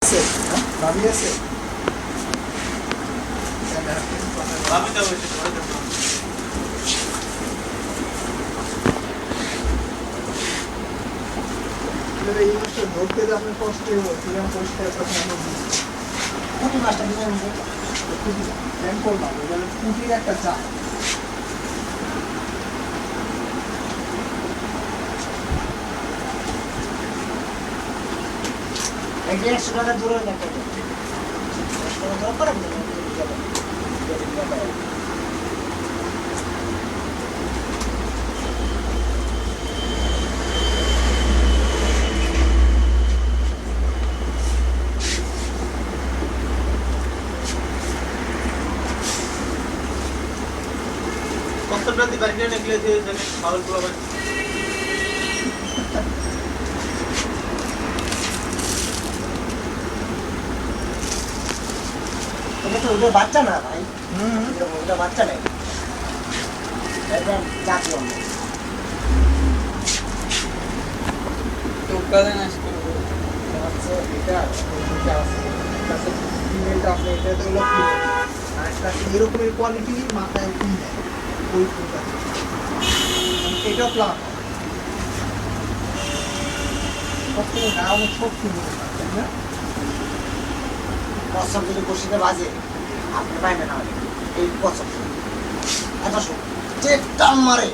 আছে? ভাবি আছে? ভাবি তো বসে পড়ে দেখো। এই মাছটা ধরতে যে আপনার কষ্ট হবে, কিরকম পরিষ্কার কথা আমি বুঝি। কোটি মাছটা দিবেন যে খুবই প্ল্যান করলাম, এবারে পুঁটির একটা চাপ। এই 150 টাকা দূরে দেখতে হবে। দূরে করে দিবেন। কষ্টটা দি বাইরে নিকলে যে জানে পাগল পুরো ভাই। এটা তো ওদের বাচ্চা না ভাই। ওটা বাচ্চা নেই। এটা জাতীয় অঙ্গ। তো উৎপাদন আসবে হচ্ছে এটা দুইটা আছে, একটা আছে ফিমেলটা আছে, এটা তো হলো ফিমেল, আর একটা আছে এরকমের কোয়ালিটি মাথায় কি নেয় ওই ফুলটা, এটা প্লান সবথেকে গা অনেক শক্তি মনে হয়, তাই না? কচ্ছপ যদি বসিতে বাজে আপনি পাইবেন না এই কচ্ছপ এত টান মারে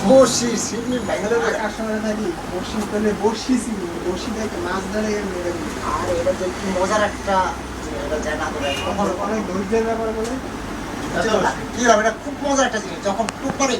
বসি সিগনি বাইরে ঢাকার শহরে থাকি, বড়শি পেলে বড়শি ছিল, বড়শি থেকে মাছ ধরে মেরে দিই। আর এটা যে কি মজার একটা এটা জায়গা করে কখনো অনেক ধৈর্যের ব্যাপার বলে কি হবে এটা খুব মজার একটা জিনিস যখন টুক করে